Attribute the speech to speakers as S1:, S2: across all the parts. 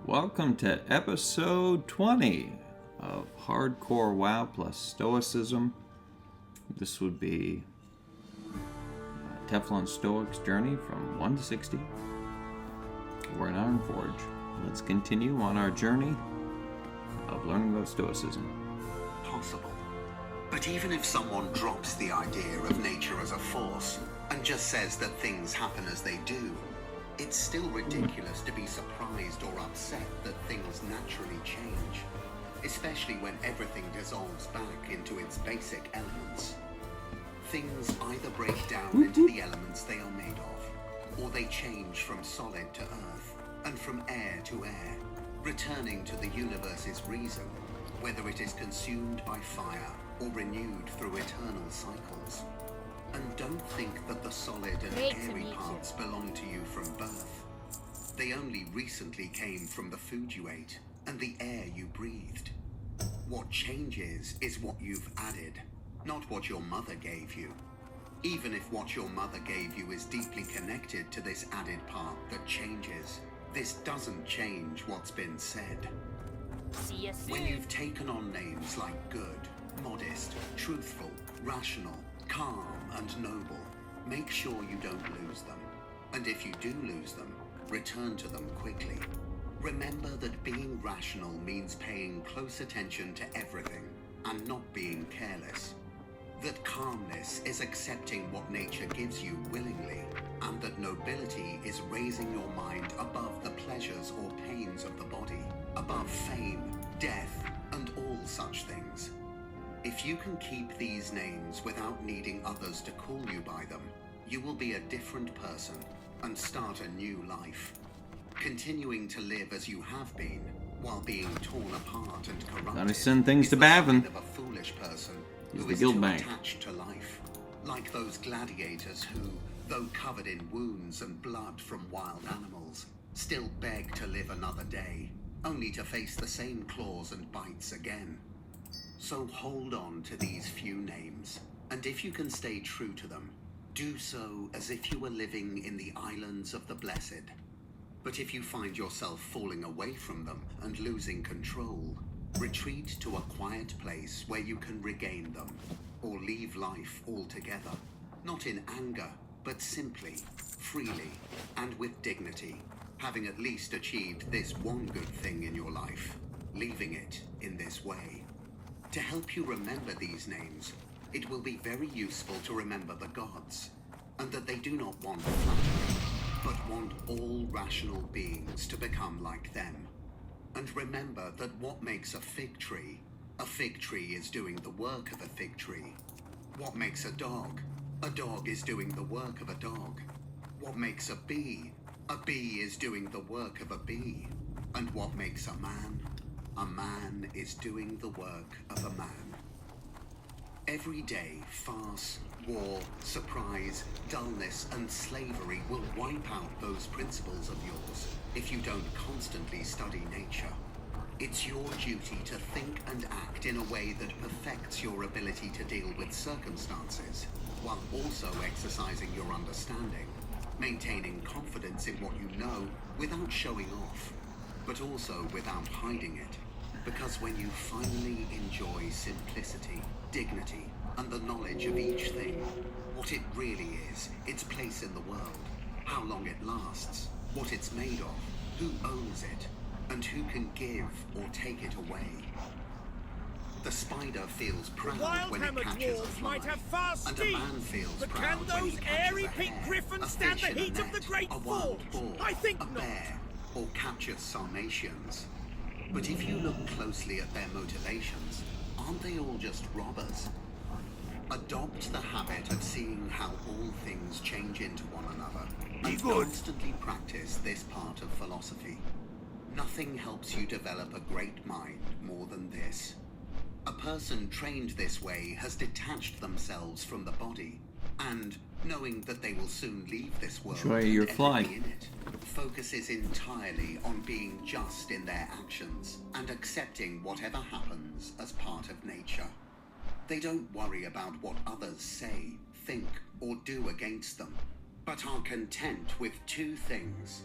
S1: Welcome to episode 20 of Hardcore WoW plus Stoicism. This would be TeflonStoic's journey from 1 to 60. We're in Ironforge. Let's continue on our journey of learning about Stoicism.
S2: Possible. But even if someone drops the idea of nature as a force and just says that things happen as they do, it's still ridiculous to be surprised or upset that things naturally change, especially when everything dissolves back into its basic elements. Things either break down into the elements they are made of, or they change from solid to earth, and from air to air, returning to the universe's reason, whether it is consumed by fire or renewed through eternal cycles. And don't think that the solid and airy parts belong to you from birth. They only recently came from the food you ate and the air you breathed. What changes is what you've added, not what your mother gave you. Even if what your mother gave you is deeply connected to this added part that changes, this doesn't change what's been said. When you've taken on names like good, modest, truthful, rational, calm, and noble, make sure you don't lose them. And if you do lose them, return to them quickly. Remember that being rational means paying close attention to everything and not being careless. That calmness is accepting what nature gives you willingly, and that nobility is raising your mind above the pleasures or pains of the body, above fame, death, and all such things. If you can keep these names without needing others to call you by them, you will be a different person and start a new life, continuing to live as you have been while being torn apart and corrupted.
S1: Gotta send things to Bavin.
S2: Of a foolish person
S1: He's
S2: who
S1: the
S2: is
S1: guild
S2: too
S1: bank.
S2: attached to life, like those gladiators who, though covered in wounds and blood from wild animals, still beg to live another day, only to face the same claws and bites again. So hold on to these few names, and if you can stay true to them, do so as if you were living in the islands of the blessed. But if you find yourself falling away from them and losing control, retreat to a quiet place where you can regain them, or leave life altogether, not in anger, but simply, freely, and with dignity, having at least achieved this one good thing in your life, leaving it in this way. To help you remember these names, it will be very useful to remember the gods, and that they do not want flattery, but want all rational beings to become like them. And remember that what makes a fig tree is doing the work of a fig tree. What makes a dog is doing the work of a dog. What makes a bee is doing the work of a bee. And what makes a man is doing the work of a man. Every day, farce, war, surprise, dullness, and slavery will wipe out those principles of yours if you don't constantly study nature. It's your duty to think and act in a way that perfects your ability to deal with circumstances, while also exercising your understanding, maintaining confidence in what you know without showing off, but also without hiding it. Because when you finally enjoy simplicity, dignity, and the knowledge of each thing, what it really is, its place in the world, how long it lasts, what it's made of, who owns it, and who can give or take it away. The spider feels proud when it catches a fly, and a man feels proud when he catches a hare, a fish in a net, a wild boar, a bear, or captures Sarmatians. But if you look closely at their motivations, aren't they all just robbers? Adopt the habit of seeing how all things change into one another, and constantly practice this part of philosophy. Nothing helps you develop a great mind more than this. A person trained this way has detached themselves from the body, and, knowing that they will soon leave this world
S1: Enjoy your
S2: and
S1: flight.
S2: everything in it, focuses entirely on being just in their actions and accepting whatever happens as part of nature. They don't worry about what others say, think, or do against them, but are content with two things: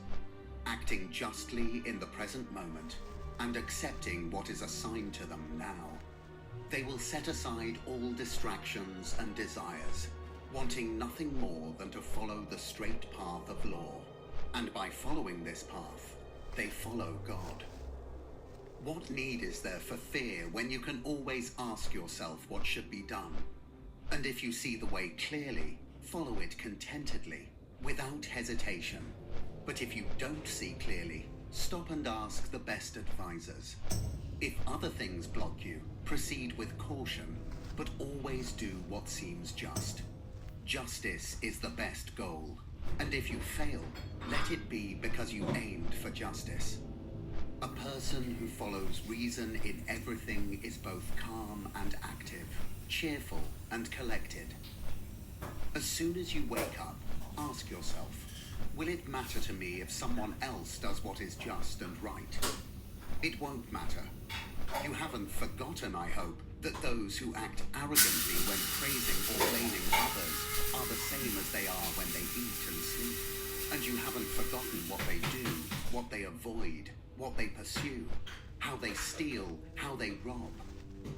S2: acting justly in the present moment, and accepting what is assigned to them now. They will set aside all distractions and desires, wanting nothing more than to follow the straight path of law. And by following this path, they follow God. What need is there for fear when you can always ask yourself what should be done? And if you see the way clearly, follow it contentedly, without hesitation. But if you don't see clearly, stop and ask the best advisors. If other things block you, proceed with caution, but always do what seems just. Justice is the best goal, and if you fail, let it be because you aimed for justice. A person who follows reason in everything is both calm and active, cheerful and collected. As soon as you wake up, ask yourself, will it matter to me if someone else does what is just and right? It won't matter. You haven't forgotten, I hope, that those who act arrogantly when praising or blaming others are the same as they are when they eat and sleep. And you haven't forgotten what they do, what they avoid, what they pursue, how they steal, how they rob.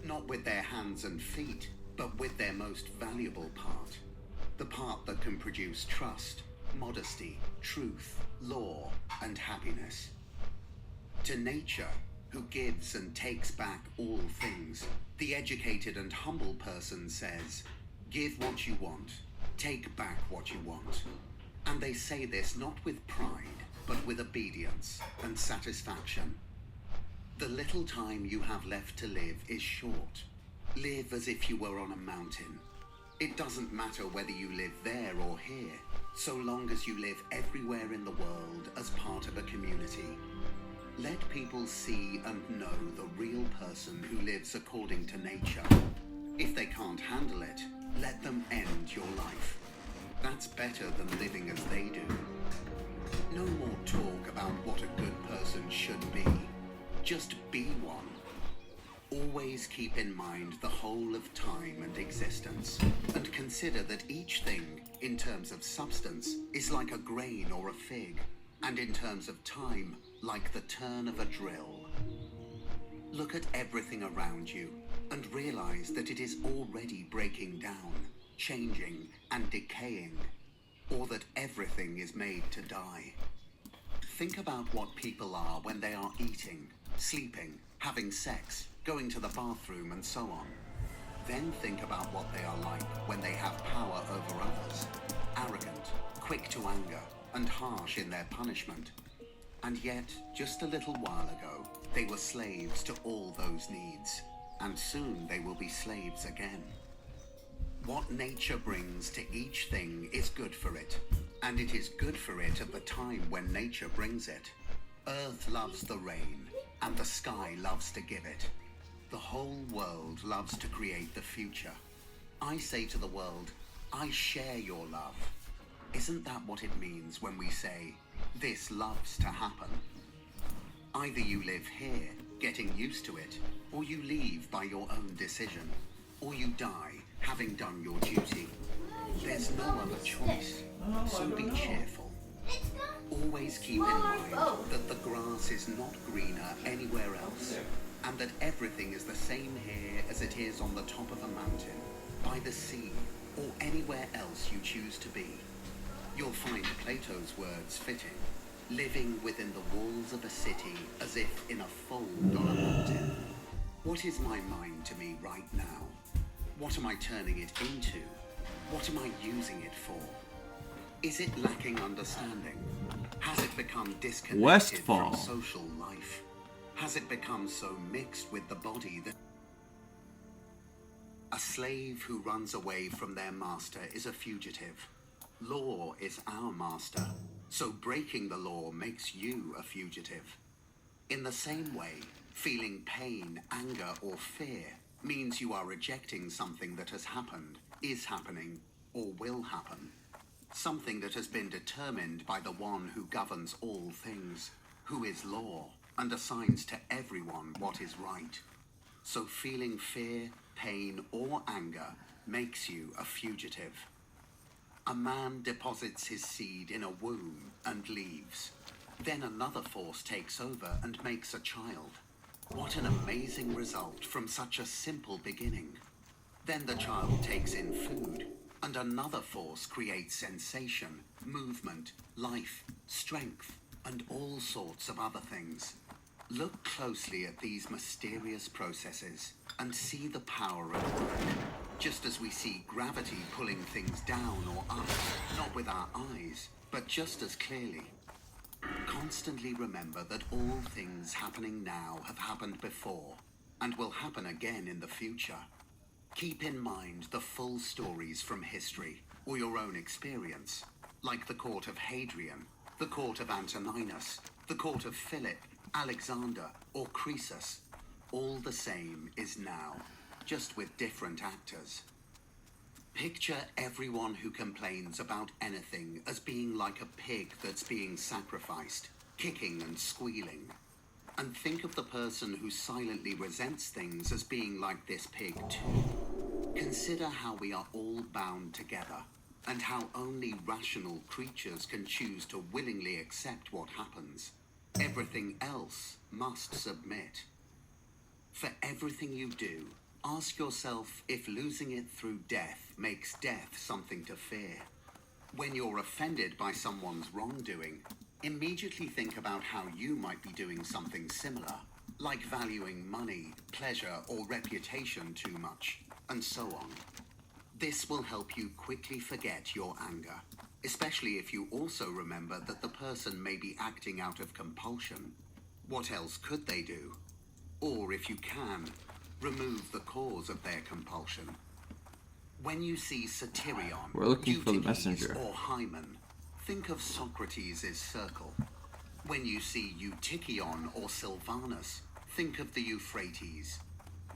S2: Not with their hands and feet, but with their most valuable part. The part that can produce trust, modesty, truth, law, and happiness. To nature, who gives and takes back all things, the educated and humble person says, give what you want, take back what you want. And they say this not with pride, but with obedience and satisfaction. The little time you have left to live is short. Live as if you were on a mountain. It doesn't matter whether you live there or here, so long as you live everywhere in the world as part of a community. Let people see and know the real person who lives according to nature. If they can't handle it, let them end your life. That's better than living as they do. No more talk about what a good person should be. Just be one. Always keep in mind the whole of time and existence, and consider that each thing, in terms of substance, is like a grain or a fig, and in terms of time, like the turn of a drill. Look at everything around you, and realize that it is already breaking down, changing, and decaying, or that everything is made to die. Think about what people are when they are eating, sleeping, having sex, going to the bathroom, and so on. Then think about what they are like when they have power over others, arrogant, quick to anger, and harsh in their punishment. And yet, just a little while ago, they were slaves to all those needs, and soon they will be slaves again. What nature brings to each thing is good for it, and it is good for it at the time when nature brings it. Earth loves the rain, and the sky loves to give it. The whole world loves to create the future. I say to the world, I share your love. Isn't that what it means when we say, this loves to happen? Either you live here, getting used to it, or you leave by your own decision, or you die, having done your duty. There's no other choice, so be cheerful. Always keep in mind that the grass is not greener anywhere else, and that everything is the same here as it is on the top of a mountain, by the sea, or anywhere else you choose to be. You'll find Plato's words fitting, living within the walls of a city as if in a fold on a mountain. What is my mind to me right now? What am I turning it into? What am I using it for? Is it lacking understanding? Has it become disconnected
S1: Westfall.
S2: from social life? Has it become so mixed with the body that a slave who runs away from their master is a fugitive? Law is our master, so breaking the law makes you a fugitive. In the same way, feeling pain, anger, or fear means you are rejecting something that has happened, is happening, or will happen. Something that has been determined by the one who governs all things, who is law, and assigns to everyone what is right. So feeling fear, pain, or anger makes you a fugitive. A man deposits his seed in a womb and leaves. Then another force takes over and makes a child. What an amazing result from such a simple beginning. Then the child takes in food, and another force creates sensation, movement, life, strength, and all sorts of other things. Look closely at these mysterious processes and see the power at work. Just as we see gravity pulling things down or up, not with our eyes, but just as clearly. Constantly remember that all things happening now have happened before, and will happen again in the future. Keep in mind the full stories from history, or your own experience, like the court of Hadrian, the court of Antoninus, the court of Philip, Alexander, or Croesus. All the same is now, just with different actors. Picture everyone who complains about anything as being like a pig that's being sacrificed, kicking and squealing. And think of the person who silently resents things as being like this pig too. Consider how we are all bound together, and how only rational creatures can choose to willingly accept what happens. Everything else must submit. For everything you do, ask yourself if losing it through death makes death something to fear. When you're offended by someone's wrongdoing, immediately think about how you might be doing something similar, like valuing money, pleasure, or reputation too much, and so on. This will help you quickly forget your anger, especially if you also remember that the person may be acting out of compulsion. What else could they do? Or if you can, remove the cause of their compulsion. When you see Satyrion,
S1: We're looking for the
S2: Euthydes,
S1: messenger.
S2: or Hymen, think of Socrates' circle. When you see Eutychion or Silvanus, think of the Euphrates.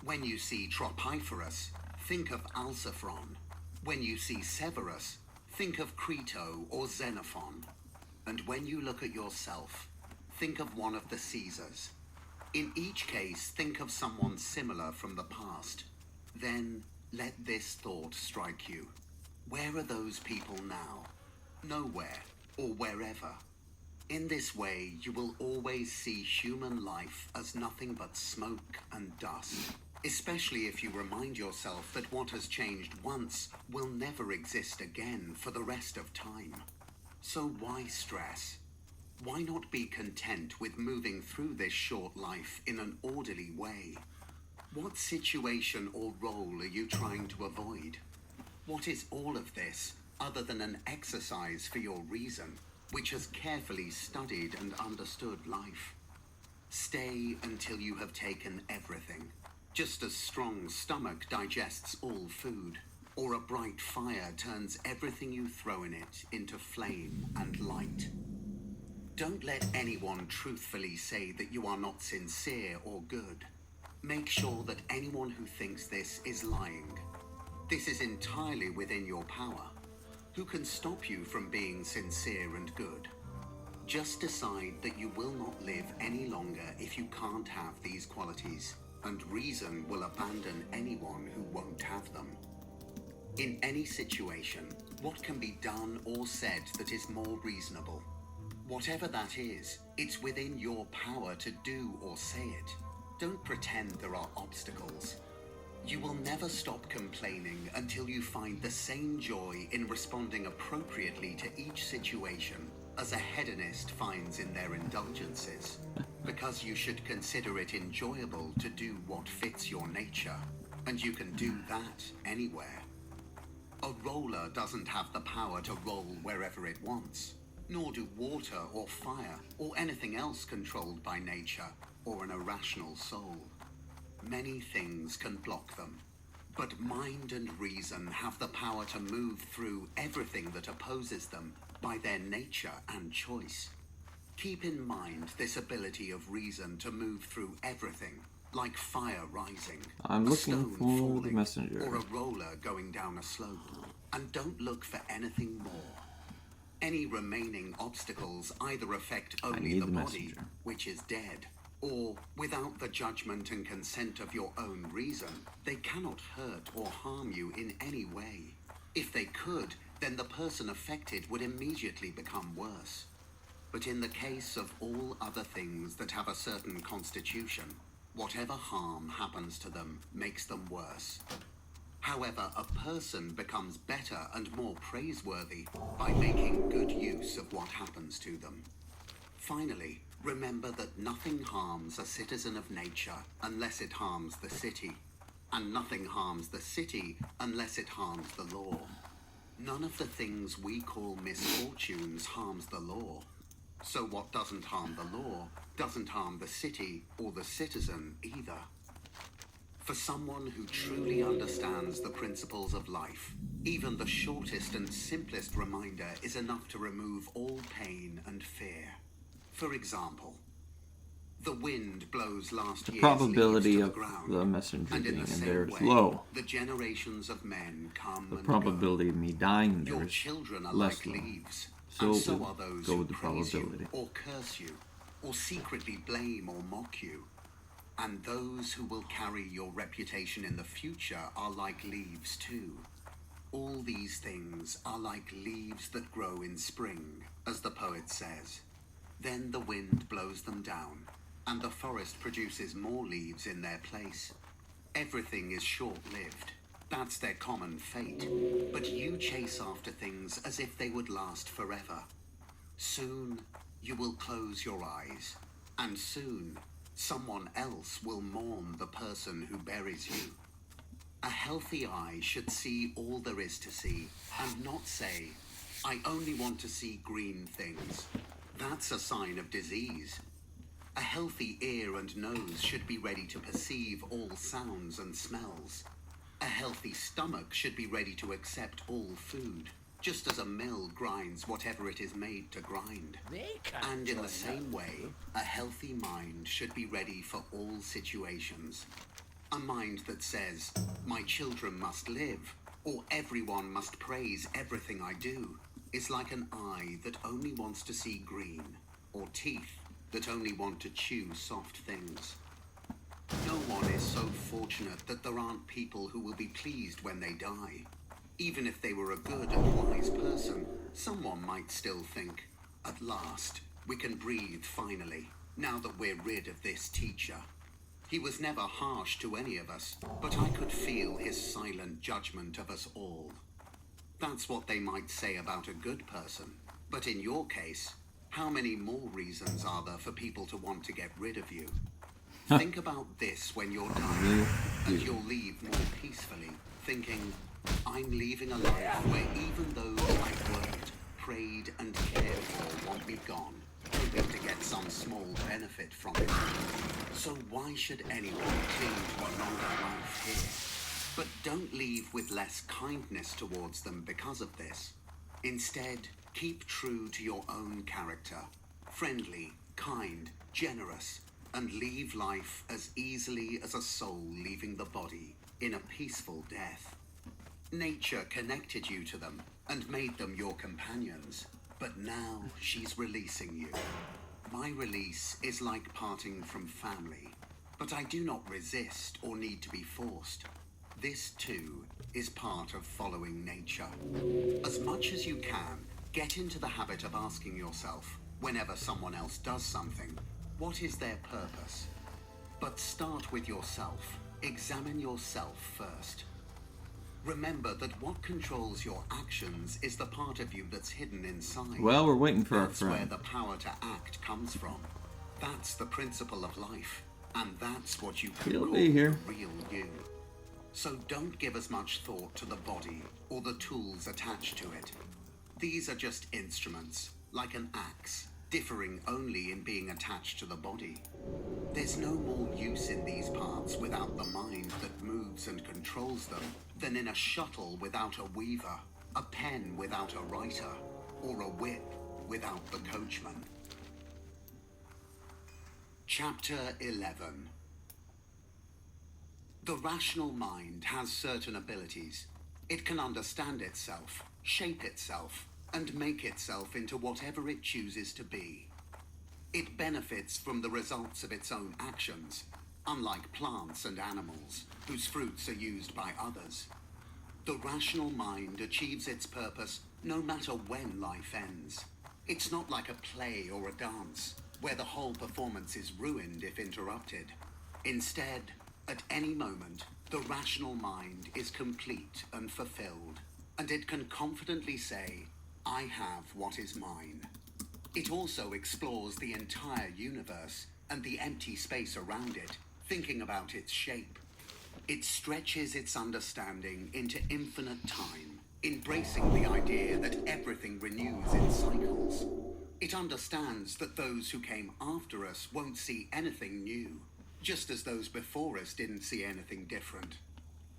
S2: When you see Tropeiphorus, think of Alciphron. When you see Severus, think of Crito or Xenophon. And when you look at yourself, think of one of the Caesars. In each case, think of someone similar from the past. Then, let this thought strike you. Where are those people now? Nowhere, or wherever. In this way, you will always see human life as nothing but smoke and dust. Especially if you remind yourself that what has changed once will never exist again for the rest of time. So why stress? Why not be content with moving through this short life in an orderly way? What situation or role are you trying to avoid? What is all of this other than an exercise for your reason, which has carefully studied and understood life? Stay until you have taken everything. Just as strong stomach digests all food, or a bright fire turns everything you throw in it into flame and light. Don't let anyone truthfully say that you are not sincere or good. Make sure that anyone who thinks this is lying. This is entirely within your power. Who can stop you from being sincere and good? Just decide that you will not live any longer if you can't have these qualities, and reason will abandon anyone who won't have them. In any situation, what can be done or said that is more reasonable? Whatever that is, it's within your power to do or say it. Don't pretend there are obstacles. You will never stop complaining until you find the same joy in responding appropriately to each situation as a hedonist finds in their indulgences, because you should consider it enjoyable to do what fits your nature, and you can do that anywhere. A roller doesn't have the power to roll wherever it wants, nor do water or fire or anything else controlled by nature or an irrational soul. Many things can block them, but mind and reason have the power to move through everything that opposes them by their nature and choice. Keep in mind this ability of reason to move through everything, like fire rising,
S1: I'm
S2: a
S1: looking
S2: stone
S1: for the
S2: falling,
S1: messenger.
S2: or a roller going down a slope. And don't look for anything more. Any remaining obstacles either affect only
S1: need
S2: the
S1: the
S2: body,
S1: messenger.
S2: which is dead, or, without the judgment and consent of your own reason, they cannot hurt or harm you in any way. If they could, then the person affected would immediately become worse. But in the case of all other things that have a certain constitution, whatever harm happens to them makes them worse. However, a person becomes better and more praiseworthy by making good use of what happens to them. Finally, remember that nothing harms a citizen of nature unless it harms the city, and nothing harms the city unless it harms the law. None of the things we call misfortunes harms the law. So what doesn't harm the law doesn't harm the city or the citizen either. For someone who truly understands the principles of life, even the shortest and simplest reminder is enough to remove all pain and fear. For example, the wind blows last year's
S1: Probability
S2: leaves to
S1: of
S2: the ground,
S1: the messenger
S2: and in
S1: being
S2: the
S1: in
S2: same
S1: there is
S2: way,
S1: low.
S2: the generations of men come
S1: The
S2: and
S1: probability of me dying
S2: go.
S1: there
S2: Your
S1: is
S2: children are
S1: less
S2: like
S1: low.
S2: leaves,
S1: So
S2: and so
S1: we'll
S2: are those
S1: go
S2: who
S1: with the
S2: praise
S1: probability.
S2: you or curse you, or secretly blame or mock you. And those who will carry your reputation in the future are like leaves too. All these things are like leaves that grow in spring, as the poet says. Then the wind blows them down, and the forest produces more leaves in their place. Everything is short-lived. That's their common fate. But you chase after things as if they would last forever. Soon, you will close your eyes, and soon, someone else will mourn the person who buries you. A healthy eye should see all there is to see, and not say, I only want to see green things. That's a sign of disease. A healthy ear and nose should be ready to perceive all sounds and smells. A healthy stomach should be ready to accept all food, just as a mill grinds whatever it is made to grind. And in the same way, a healthy mind should be ready for all situations. A mind that says, my children must live, or everyone must praise everything I do, is like an eye that only wants to see green, or teeth that only want to chew soft things. No one is so fortunate that there aren't people who will be pleased when they die. Even if they were a good and wise person, someone might still think, at last, we can breathe finally, now that we're rid of this teacher. He was never harsh to any of us, but I could feel his silent judgment of us all. That's what they might say about a good person. But in your case, how many more reasons are there for people to want to get rid of you? Think about this when you're dying, and you'll leave more peacefully, thinking, I'm leaving a life where even those I've worked, prayed, and cared for want me gone, hoping to get some small benefit from it. So why should anyone cling to a longer life here? But don't leave with less kindness towards them because of this. Instead, keep true to your own character, friendly, kind, generous, and leave life as easily as a soul leaving the body in a peaceful death. Nature connected you to them and made them your companions, but now she's releasing you. My release is like parting from family, but I do not resist or need to be forced. This too is part of following nature. As much as you can, get into the habit of asking yourself, whenever someone else does something, what is their purpose? But start with yourself. Examine yourself first. Remember that what controls your actions is the part of you that's hidden inside.
S1: Well, we're waiting for our
S2: That's where
S1: friend.
S2: the power to act comes from. That's the principle of life, and that's what you can
S1: He'll
S2: call
S1: be here.
S2: the real you. So don't give as much thought to the body or the tools attached to it. These are just instruments, like an axe, differing only in being attached to the body. There's no more use in these parts without the mind that moves and controls them than in a shuttle without a weaver, a pen without a writer, or a whip without the coachman. Chapter 11. The rational mind has certain abilities. It can understand itself, shape itself, and make itself into whatever it chooses to be. It benefits from the results of its own actions, unlike plants and animals, whose fruits are used by others. The rational mind achieves its purpose no matter when life ends. It's not like a play or a dance, where the whole performance is ruined if interrupted. Instead, at any moment, the rational mind is complete and fulfilled, and it can confidently say, "I have what is mine." It also explores the entire universe and the empty space around it, thinking about its shape. It stretches its understanding into infinite time, embracing the idea that everything renews in cycles. It understands that those who came after us won't see anything new, just as those before us didn't see anything different.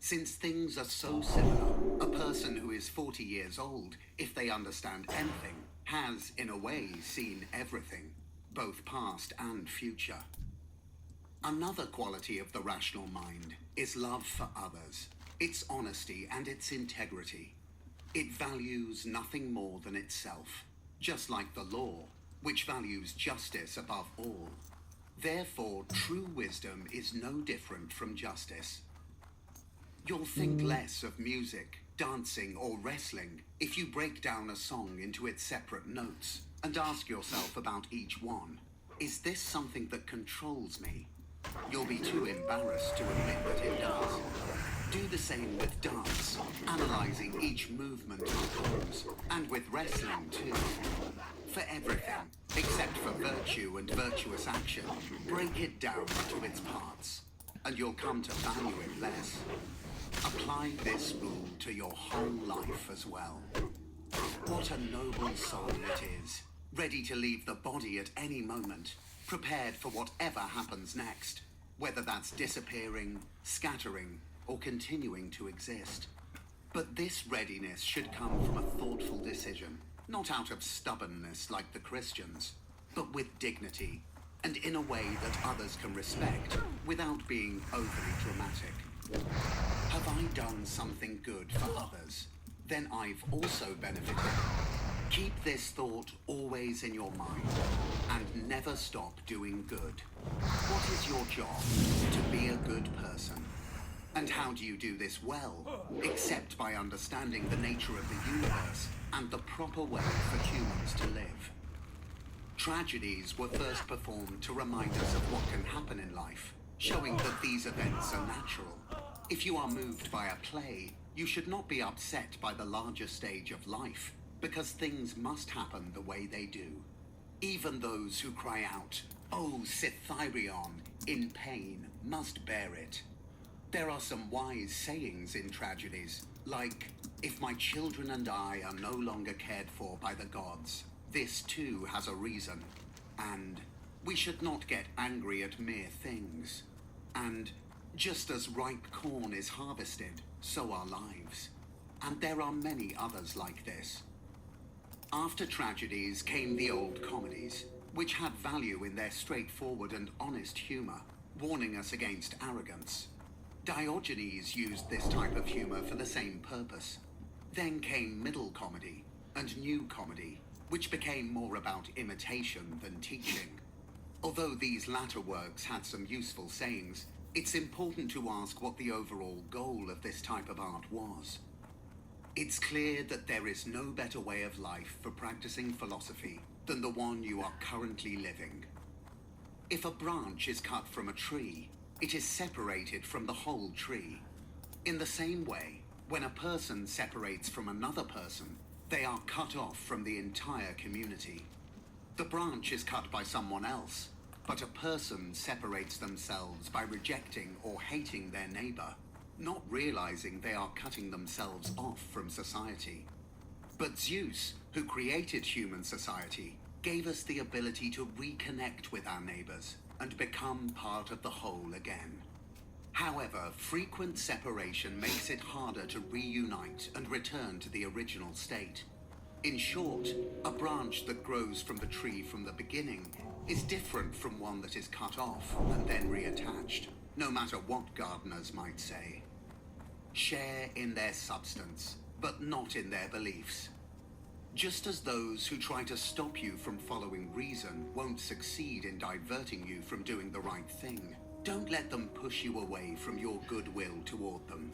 S2: Since things are so similar, a person who is 40 years old, if they understand anything, has, in a way, seen everything, both past and future. Another quality of the rational mind is love for others, its honesty and its integrity. It values nothing more than itself, just like the law, which values justice above all. Therefore, true wisdom is no different from justice. You'll think less of music, dancing, or wrestling if you break down a song into its separate notes and ask yourself about each one. Is this something that controls me? You'll be too embarrassed to admit that it does. Do the same with dance, analyzing each movement and pose, and with wrestling too. For everything, except for virtue and virtuous action, break it down to its parts, and you'll come to value it less. Apply this rule to your whole life as well. What a noble soul it is, ready to leave the body at any moment, prepared for whatever happens next, whether that's disappearing, scattering, or continuing to exist. But this readiness should come from a thoughtful decision, not out of stubbornness like the Christians, but with dignity, and in a way that others can respect without being overly dramatic. Have I done something good for others? Then I've also benefited. Keep this thought always in your mind, and never stop doing good. What is your job? To be a good person. And how do you do this well, except by understanding the nature of the universe and the proper way for humans to live? Tragedies were first performed to remind us of what can happen in life, showing that these events are natural. If you are moved by a play, you should not be upset by the larger stage of life, because things must happen the way they do. Even those who cry out, "Oh, Cytherion," in pain, must bear it. There are some wise sayings in tragedies, like, "If my children and I are no longer cared for by the gods, this too has a reason," and "We should not get angry at mere things," and "Just as ripe corn is harvested, so are lives." And there are many others like this. After tragedies came the old comedies, which had value in their straightforward and honest humor, warning us against arrogance. Diogenes used this type of humor for the same purpose. Then came middle comedy and new comedy, which became more about imitation than teaching. Although these latter works had some useful sayings, it's important to ask what the overall goal of this type of art was. It's clear that there is no better way of life for practicing philosophy than the one you are currently living. If a branch is cut from a tree, it is separated from the whole tree. In the same way, when a person separates from another person, they are cut off from the entire community. The branch is cut by someone else, but a person separates themselves by rejecting or hating their neighbor, not realizing they are cutting themselves off from society. But Zeus, who created human society, gave us the ability to reconnect with our neighbors and become part of the whole again. However, frequent separation makes it harder to reunite and return to the original state. In short, a branch that grows from the tree from the beginning is different from one that is cut off and then reattached, no matter what gardeners might say. Share in their substance, but not in their beliefs. Just as those who try to stop you from following reason won't succeed in diverting you from doing the right thing, don't let them push you away from your goodwill toward them.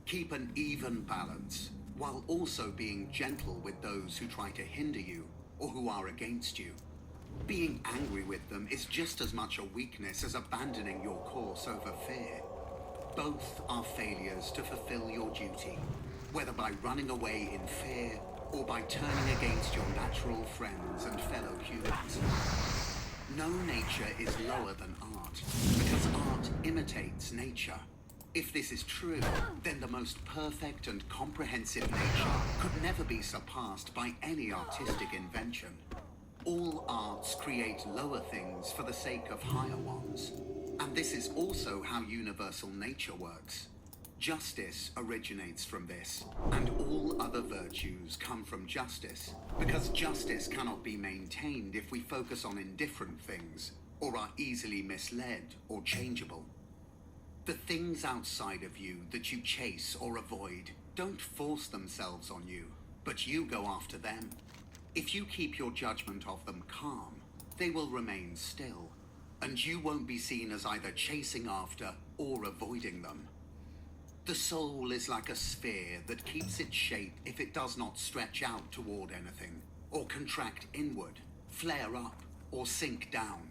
S2: Keep an even balance, while also being gentle with those who try to hinder you, or who are against you. Being angry with them is just as much a weakness as abandoning your course over fear. Both are failures to fulfill your duty, whether by running away in fear or by turning against your natural friends and fellow humans. No nature is lower than art, because art imitates nature. If this is true, then the most perfect and comprehensive nature could never be surpassed by any artistic invention. All arts create lower things for the sake of higher ones. And this is also how universal nature works. Justice originates from this, and all other virtues come from justice, because justice cannot be maintained if we focus on indifferent things, or are easily misled or changeable. The things outside of you that you chase or avoid don't force themselves on you, but you go after them. If you keep your judgment of them calm, they will remain still, and you won't be seen as either chasing after or avoiding them. The soul is like a sphere that keeps its shape if it does not stretch out toward anything, or contract inward, flare up, or sink down.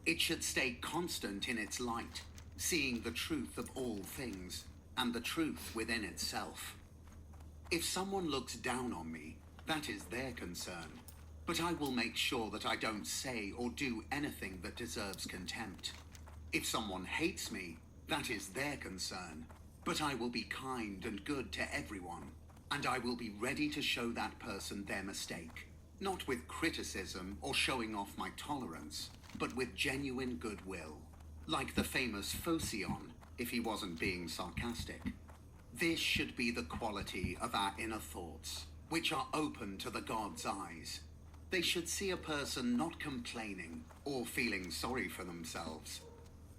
S2: It should stay constant in its light, seeing the truth of all things, and the truth within itself. If someone looks down on me, that is their concern, but I will make sure that I don't say or do anything that deserves contempt. If someone hates me, that is their concern, but I will be kind and good to everyone, and I will be ready to show that person their mistake, not with criticism or showing off my tolerance, but with genuine goodwill, like the famous Phocion, if he wasn't being sarcastic. This should be the quality of our inner thoughts, which are open to the gods' eyes. They should see a person not complaining or feeling sorry for themselves.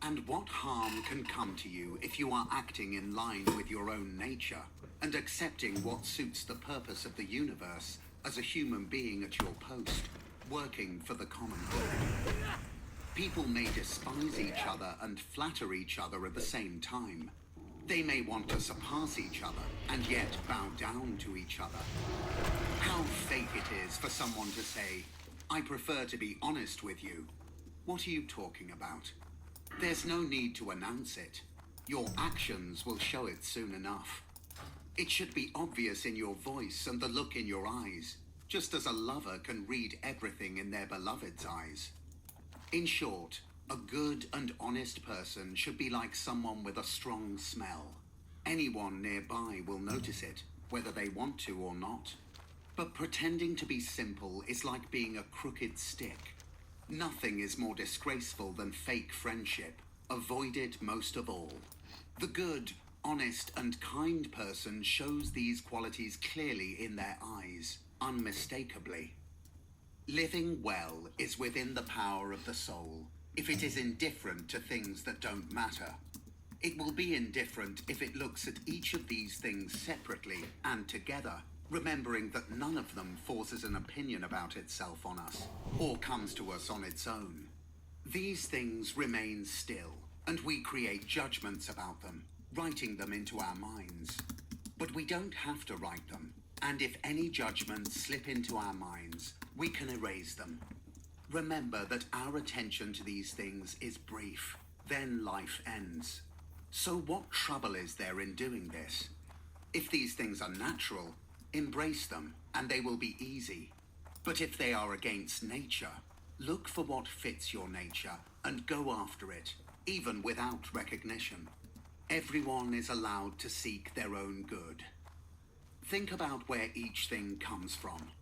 S2: And what harm can come to you if you are acting in line with your own nature and accepting what suits the purpose of the universe as a human being at your post, working for the common good? People may despise each other and flatter each other at the same time. They may want to surpass each other and yet bow down to each other. How fake it is for someone to say, "I prefer to be honest with you." What are you talking about? There's no need to announce it. Your actions will show it soon enough. It should be obvious in your voice and the look in your eyes, just as a lover can read everything in their beloved's eyes. In short, a good and honest person should be like someone with a strong smell. Anyone nearby will notice it, whether they want to or not. But pretending to be simple is like being a crooked stick. Nothing is more disgraceful than fake friendship. Avoid it most of all. The good, honest, and kind person shows these qualities clearly in their eyes, unmistakably. Living well is within the power of the soul, if it is indifferent to things that don't matter. It will be indifferent if it looks at each of these things separately and together, remembering that none of them forces an opinion about itself on us, or comes to us on its own. These things remain still, and we create judgments about them, writing them into our minds. But we don't have to write them, and if any judgments slip into our minds, we can erase them. Remember that our attention to these things is brief, then life ends. So what trouble is there in doing this? If these things are natural, embrace them, and they will be easy. But if they are against nature, look for what fits your nature and go after it, even without recognition. Everyone is allowed to seek their own good. Think about where each thing comes from,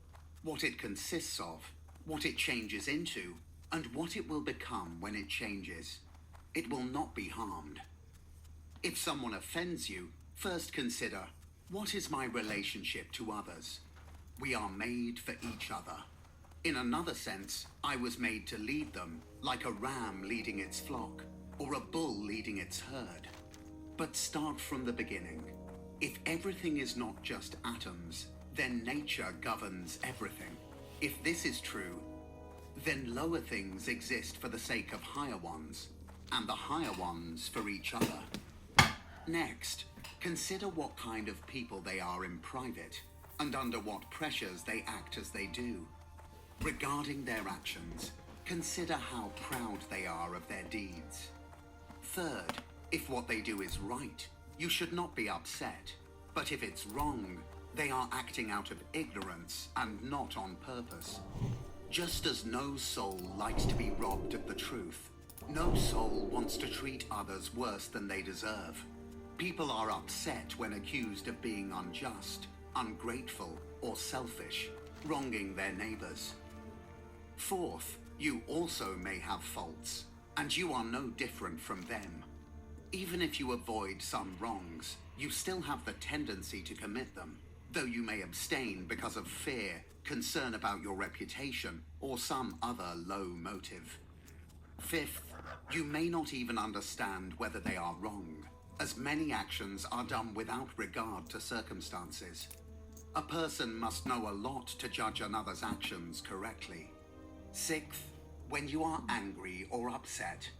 S2: what it consists of, what it changes into, and what it will become when it changes. It will not be harmed. If someone offends you, first consider, what is my relationship to others? We are made for each other. In another sense, I was made to lead them, like a ram leading its flock, or a bull leading its herd. But start from the beginning. If everything is not just atoms, then nature governs everything. If this is true, then lower things exist for the sake of higher ones, and the higher ones for each other. Next, consider what kind of people they are in private, and under what pressures they act as they do. Regarding their actions, consider how proud they are of their deeds. Third, if what they do is right, you should not be upset. But if it's wrong, they are acting out of ignorance and not on purpose. Just as no soul likes to be robbed of the truth, no soul wants to treat others worse than they deserve. People are upset when accused of being unjust, ungrateful, or selfish, wronging their neighbors. Fourth, you also may have faults, and you are no different from them. Even if you avoid some wrongs, you still have the tendency to commit them, though you may abstain because of fear, concern about your reputation, or some other low motive. Fifth, you may not even understand whether they are wrong, as many actions are done without regard to circumstances. A person must know a lot to judge another's actions correctly. Sixth, when you are angry or upset,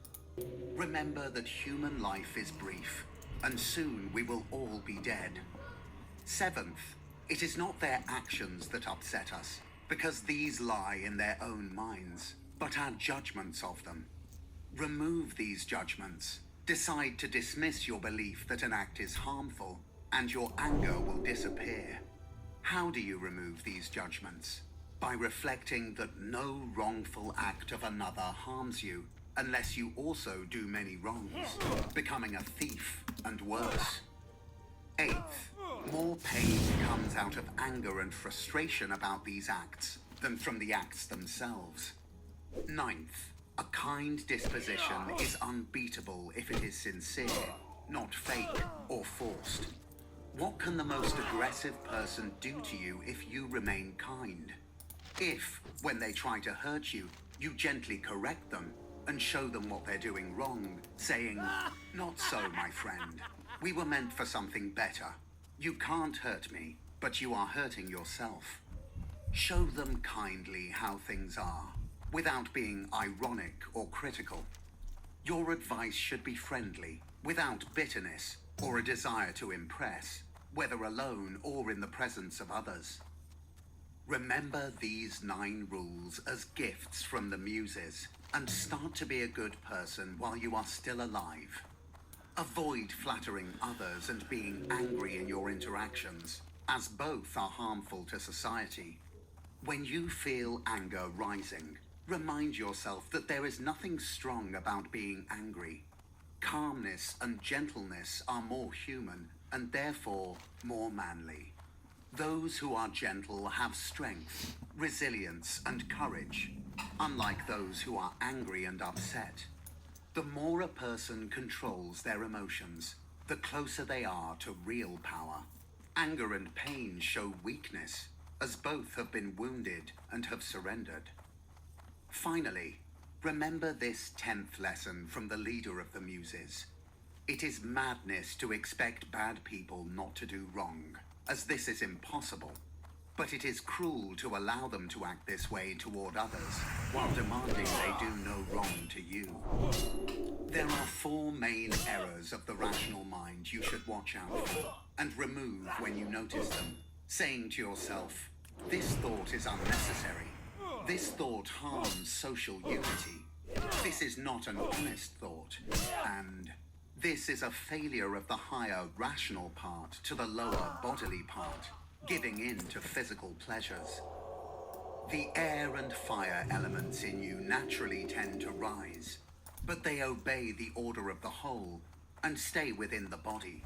S2: remember that human life is brief, and soon we will all be dead. Seventh, it is not their actions that upset us, because these lie in their own minds, but our judgments of them. Remove these judgments. Decide to dismiss your belief that an act is harmful, and your anger will disappear. How do you remove these judgments? By reflecting that no wrongful act of another harms you, unless you also do many wrongs, becoming a thief and worse. Eighth, more pain comes out of anger and frustration about these acts than from the acts themselves. Ninth, a kind disposition is unbeatable if it is sincere, not fake or forced. What can the most aggressive person do to you if you remain kind? If, when they try to hurt you, you gently correct them and show them what they're doing wrong, saying, "Not so, my friend. We were meant for something better. You can't hurt me, but you are hurting yourself." Show them kindly how things are, without being ironic or critical. Your advice should be friendly, without bitterness or a desire to impress, whether alone or in the presence of others. Remember these 9 rules as gifts from the Muses, and start to be a good person while you are still alive. Avoid flattering others and being angry in your interactions, as both are harmful to society. When you feel anger rising, remind yourself that there is nothing strong about being angry. Calmness and gentleness are more human and therefore more manly. Those who are gentle have strength, resilience, and courage, unlike those who are angry and upset. The more a person controls their emotions, the closer they are to real power. Anger and pain show weakness, as both have been wounded and have surrendered. Finally, remember this 10th lesson from the leader of the Muses. It is madness to expect bad people not to do wrong, as this is impossible. But it is cruel to allow them to act this way toward others, while demanding they do no wrong to you. There are 4 main errors of the rational mind you should watch out for, and remove when you notice them, saying to yourself, "This thought is unnecessary. This thought harms social unity. This is not an honest thought," and "This is a failure of the higher rational part to the lower bodily part, giving in to physical pleasures." The air and fire elements in you naturally tend to rise, but they obey the order of the whole and stay within the body.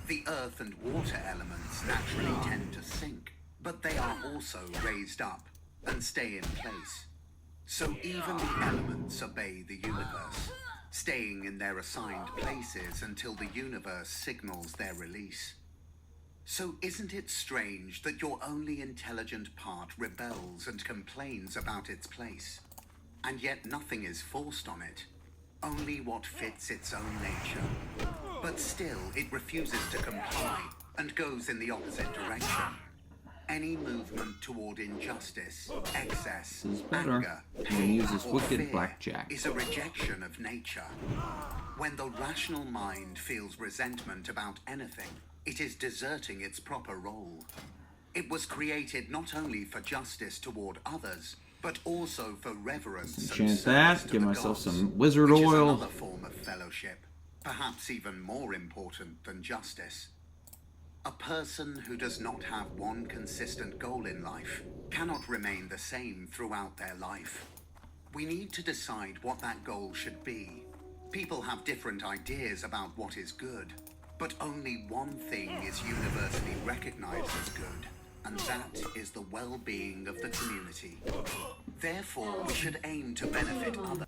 S2: The earth and water elements naturally tend to sink, but they are also raised up and stay in place. So even the elements obey the universe, staying in their assigned places until the universe signals their release. So isn't it strange that your only intelligent part rebels and complains about its place? And yet nothing is forced on it, only what fits its own nature. But still it refuses to comply and goes in the opposite direction. Any movement toward injustice, excess, anger, pain, or fear is a rejection of nature. When the rational mind feels resentment about anything, it is deserting its proper role. It was created not only for justice toward others, but also for reverence and
S1: Enchant
S2: service
S1: that.
S2: to
S1: Give
S2: the
S1: myself
S2: gods,
S1: some wizard
S2: which is
S1: oil.
S2: another form of fellowship, perhaps even more important than justice. A person who does not have one consistent goal in life cannot remain the same throughout their life. We need to decide what that goal should be. People have different ideas about what is good, but only one thing is universally recognized as good, and that is the well-being of the community. Therefore, we should aim to benefit others.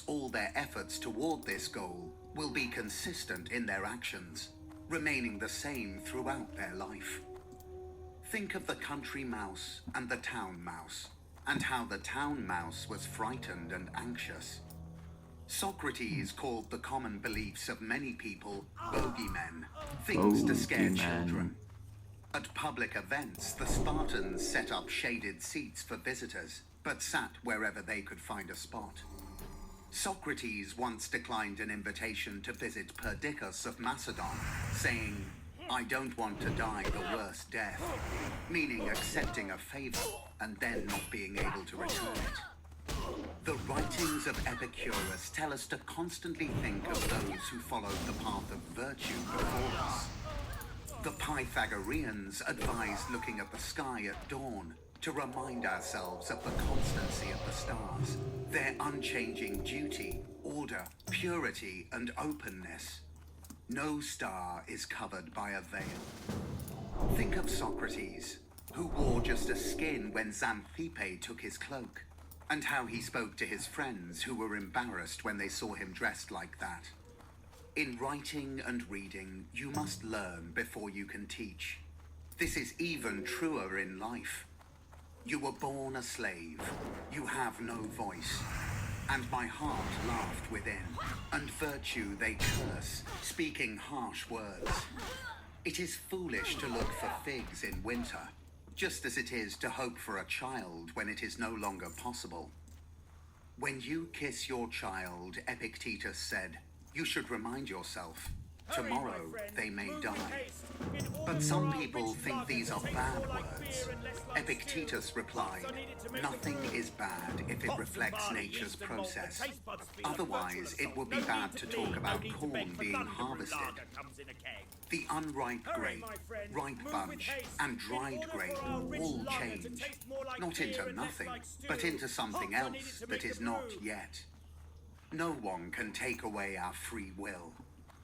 S2: All their efforts toward this goal will be consistent in their actions, remaining the same throughout their life. Think of the country mouse and the town mouse, and how the town mouse was frightened and anxious. Socrates called the common beliefs of many people bogeymen, things to scare children. At public events, the Spartans set up shaded seats for visitors, but sat wherever they could find a spot. Socrates once declined an invitation to visit Perdiccas of Macedon, saying, "I don't want to die the worst death," meaning accepting a favor and then not being able to return it. The writings of Epicurus tell us to constantly think of those who followed the path of virtue before us. The Pythagoreans advised looking at the sky at dawn to remind ourselves of the constancy of the stars, their unchanging duty, order, purity, and openness. No star is covered by a veil. Think of Socrates, who wore just a skin when Xanthippe took his cloak, and how he spoke to his friends who were embarrassed when they saw him dressed like that. In writing and reading, you must learn before you can teach. This is even truer in life. You were born a slave. You have no voice. And my heart laughed within, and virtue they curse, speaking harsh words. It is foolish to look for figs in winter, just as it is to hope for a child when it is no longer possible. When you kiss your child, Epictetus said, you should remind yourself, tomorrow they may die. But some people think these are bad words. Epictetus replied, nothing is bad if it reflects nature's process. Otherwise, it would be bad to talk about corn being harvested. The unripe grape, ripe bunch, and dried grape all change, not into nothing, but into something else that is not yet. No one can take away our free will.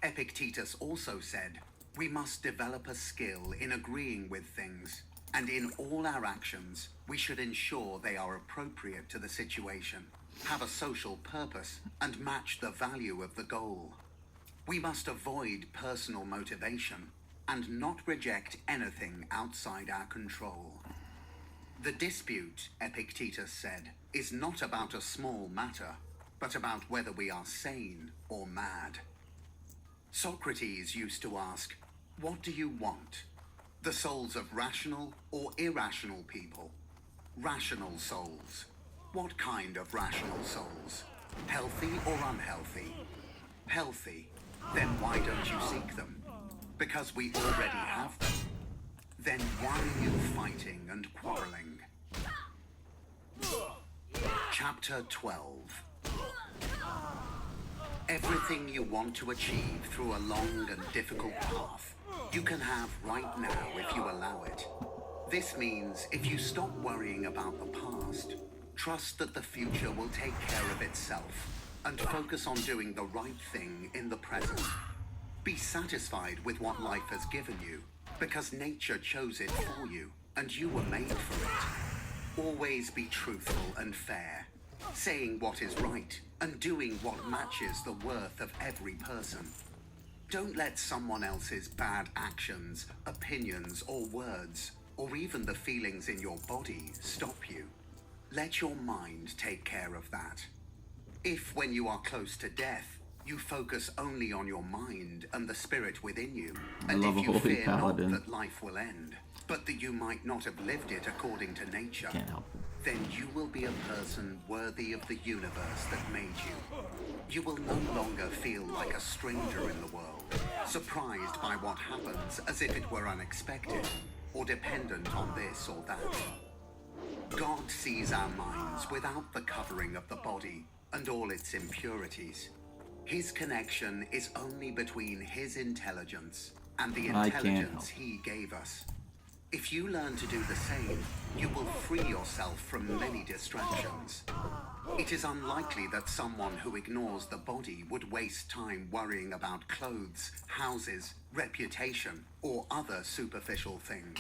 S2: Epictetus also said, we must develop a skill in agreeing with things, and in all our actions, we should ensure they are appropriate to the situation, have a social purpose, and match the value of the goal. We must avoid personal motivation, and not reject anything outside our control. The dispute, Epictetus said, is not about a small matter, but about whether we are sane or mad. Socrates used to ask, what do you want? The souls of rational or irrational people? Rational souls. What kind of rational souls? Healthy or unhealthy? Healthy. Then why don't you seek them? Because we already have them. Then why are you fighting and quarreling? Chapter 12. Everything you want to achieve through a long and difficult path, you can have right now if you allow it. This means if you stop worrying about the past, trust that the future will take care of itself, and focus on doing the right thing in the present. Be satisfied with what life has given you, because nature chose it for you, and you were made for it. Always be truthful and fair, saying what is right, and doing what matches the worth of every person. Don't let someone else's bad actions, opinions, or words, or even the feelings in your body stop you. Let your mind take care of that. If, when you are close to death, you focus only on your mind and the spirit within you, and if you fear not that life will end, but that you might not have lived it according to nature, then you will be a person worthy of the universe that made you. You will no longer feel like a stranger in the world, surprised by what happens as if it were unexpected, or dependent on this or that. God sees our minds without the covering of the body and all its impurities. His connection is only between his intelligence and the
S1: I can't
S2: intelligence
S1: help.
S2: he gave us. If you learn to do the same, you will free yourself from many distractions. It is unlikely that someone who ignores the body would waste time worrying about clothes, houses, reputation, or other superficial things.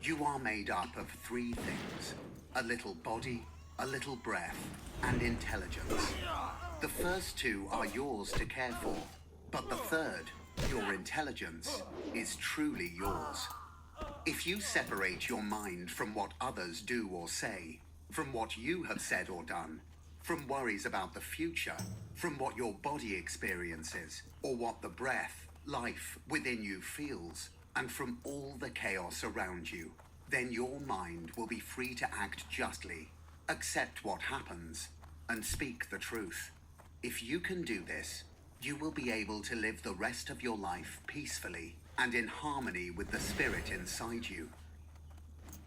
S2: You are made up of three things: a little body, a little breath, and intelligence. The first two are yours to care for, but the third, your intelligence, is truly yours. If you separate your mind from what others do or say, from what you have said or done, from worries about the future, from what your body experiences, or what the breath, life within you feels, and from all the chaos around you, then your mind will be free to act justly, accept what happens, and speak the truth. If you can do this, you will be able to live the rest of your life peacefully and in harmony with the spirit inside you.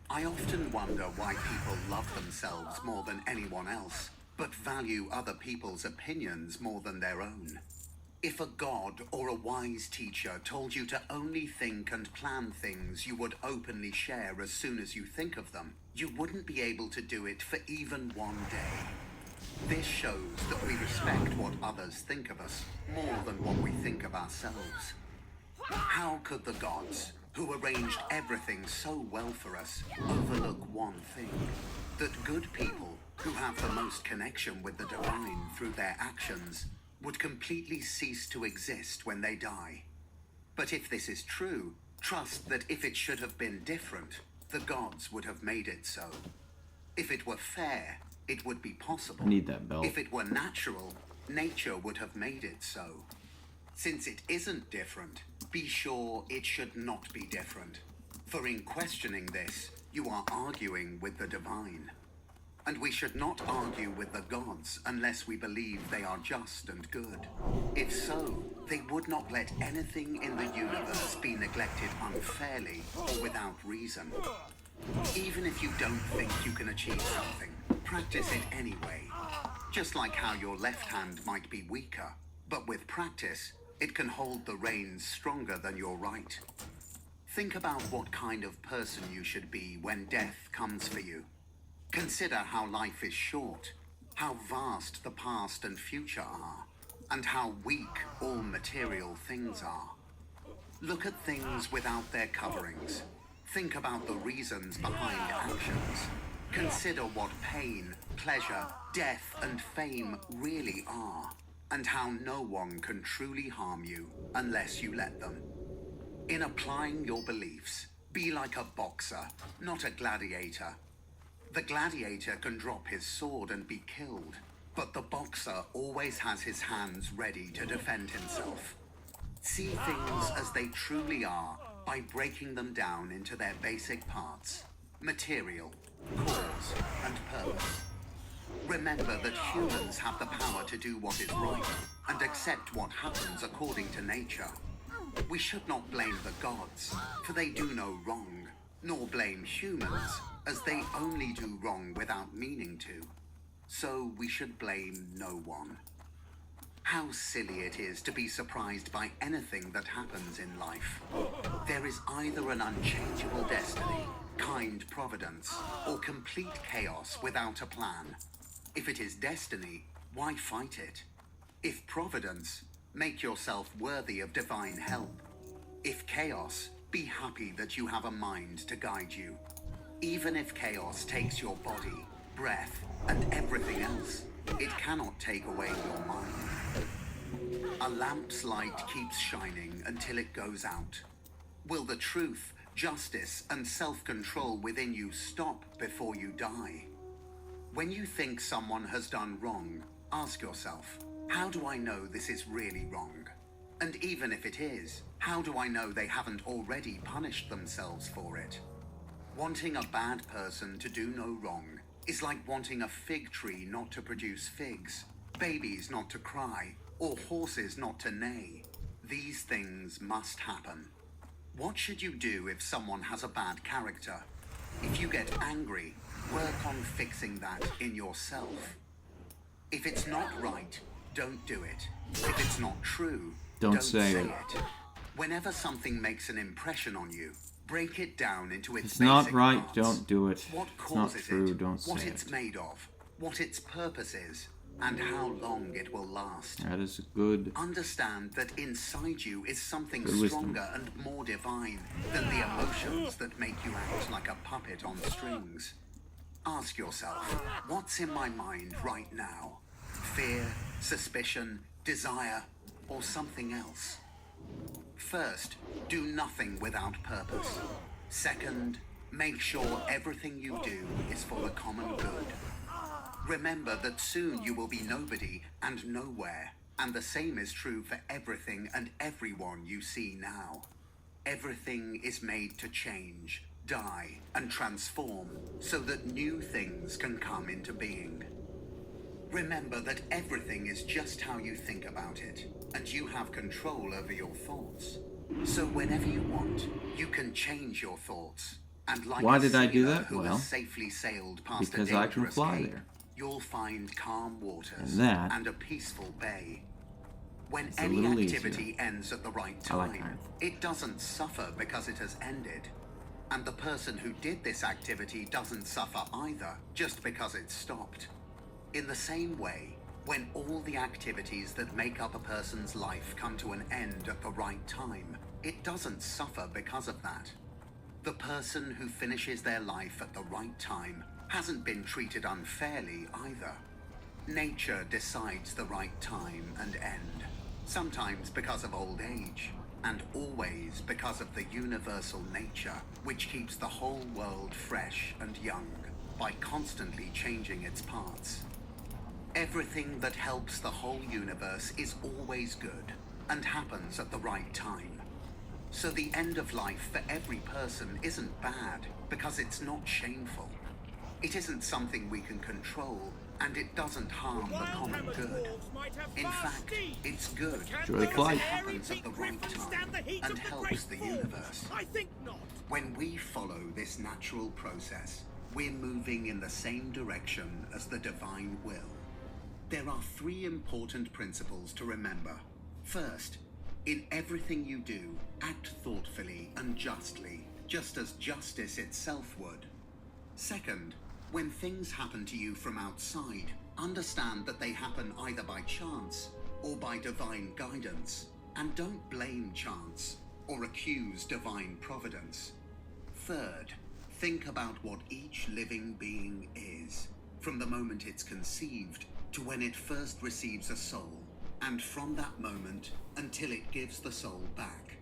S2: I often wonder why people love themselves more than anyone else, but value other people's opinions more than their own. If a god or a wise teacher told you to only think and plan things you would openly share as soon as you think of them, you wouldn't be able to do it for even one day. This shows that we respect what others think of us more than what we think of ourselves. How could the gods, who arranged everything so well for us, overlook one thing? That good people, who have the most connection with the divine through their actions, would completely cease to exist when they die. But if this is true, trust that if it should have been different, the gods would have made it so. If it were fair, it would be possible.
S1: I need that belt.
S2: If it were natural, nature would have made it so. Since it isn't different, be sure it should not be different. For in questioning this, you are arguing with the divine. And we should not argue with the gods unless we believe they are just and good. If so, they would not let anything in the universe be neglected unfairly or without reason. Even if you don't think you can achieve something, practice it anyway. Just like how your left hand might be weaker, but with practice, it can hold the reins stronger than your right. Think about what kind of person you should be when death comes for you. Consider how life is short, how vast the past and future are, and how weak all material things are. Look at things without their coverings. Think about the reasons behind actions. Consider what pain, pleasure, death, and fame really are, and how no one can truly harm you unless you let them. In applying your beliefs, be like a boxer, not a gladiator. The gladiator can drop his sword and be killed, but the boxer always has his hands ready to defend himself. See things as they truly are by breaking them down into their basic parts: material, cause, and purpose. Remember that humans have the power to do what is right and accept what happens according to nature. We should not blame the gods, for they do no wrong, nor blame humans, as they only do wrong without meaning to. So we should blame no one. How silly it is to be surprised by anything that happens in life. There is either an unchangeable destiny, kind providence, or complete chaos without a plan. If it is destiny, why fight it? If providence, make yourself worthy of divine help. If chaos, be happy that you have a mind to guide you. Even if chaos takes your body, breath, and everything else, it cannot take away your mind. A lamp's light keeps shining until it goes out. Will the truth, justice, and self-control within you stop before you die? When you think someone has done wrong, ask yourself, how do I know this is really wrong? And even if it is, how do I know they haven't already punished themselves for it? Wanting a bad person to do no wrong is like wanting a fig tree not to produce figs, babies not to cry, or horses not to neigh. These things must happen. What should you do if someone has a bad character? If you get angry, work on fixing that in yourself. If it's not right, don't do it. If it's not true, don't say it. Whenever something makes an impression on you, break it down into its
S1: It's not
S2: basic
S1: right,
S2: parts.
S1: don't do it.
S2: What
S1: It's not
S2: causes
S1: true,
S2: it,
S1: don't say
S2: what it's
S1: it.
S2: made of, what its purpose is, and how long it will last.
S1: That is good.
S2: Understand that inside you is something
S1: Good wisdom.
S2: stronger and more divine than the emotions that make you act like a puppet on strings. Ask yourself, what's in my mind right now? Fear, suspicion, desire, or something else? First, do nothing without purpose. Second, make sure everything you do is for the common good. Remember that soon you will be nobody and nowhere, and the same is true for everything and everyone you see now. Everything is made to change, die, and transform so that new things can come into being. Remember that everything is just how you think about it, and you have control over your thoughts. So whenever you want, you can change your thoughts. And like
S1: Why
S2: a
S1: did I do
S2: sailor
S1: that?
S2: who
S1: Well,
S2: has safely sailed past
S1: because
S2: a
S1: I can
S2: dangerous
S1: fly
S2: cape,
S1: there.
S2: you'll find calm waters
S1: And that
S2: and a peaceful bay. When
S1: a
S2: any
S1: little
S2: activity ends at the right
S1: I like
S2: time,
S1: that.
S2: it doesn't suffer because it has ended. And the person who did this activity doesn't suffer either, just because it stopped. In the same way, when all the activities that make up a person's life come to an end at the right time, it doesn't suffer because of that. The person who finishes their life at the right time hasn't been treated unfairly either. Nature decides the right time and end, sometimes because of old age, and always because of the universal nature which keeps the whole world fresh and young by constantly changing its parts. Everything that helps the whole universe is always good and happens at the right time. So the end of life for every person isn't bad because it's not shameful. It isn't something we can control, and it doesn't harm the common good. In fact, it's good
S1: Enjoy the
S2: because
S1: flight.
S2: it happens at the right time and helps the universe.
S3: I think not.
S2: When we follow this natural process, we're moving in the same direction as the divine will. There are three important principles to remember. First, in everything you do, act thoughtfully and justly, just as justice itself would. Second, when things happen to you from outside, understand that they happen either by chance or by divine guidance, and don't blame chance or accuse divine providence. Third, think about what each living being is, from the moment it's conceived to when it first receives a soul, and from that moment until it gives the soul back.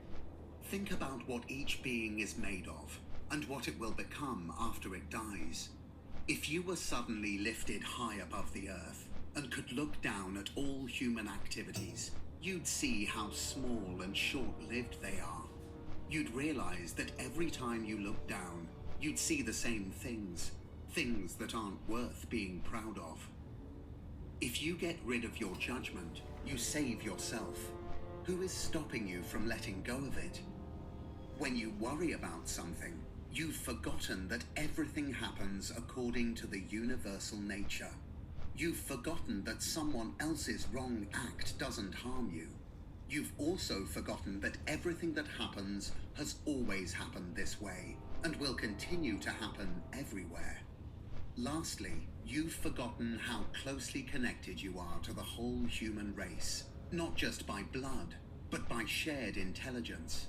S2: Think about what each being is made of, and what it will become after it dies. If you were suddenly lifted high above the earth, and could look down at all human activities, you'd see how small and short-lived they are. You'd realize that every time you look down, you'd see the same things that aren't worth being proud of. If you get rid of your judgment, you save yourself. Who is stopping you from letting go of it? When you worry about something, you've forgotten that everything happens according to the universal nature. You've forgotten that someone else's wrong act doesn't harm you. You've also forgotten that everything that happens has always happened this way, and will continue to happen everywhere. Lastly, you've forgotten how closely connected you are to the whole human race, not just by blood, but by shared intelligence.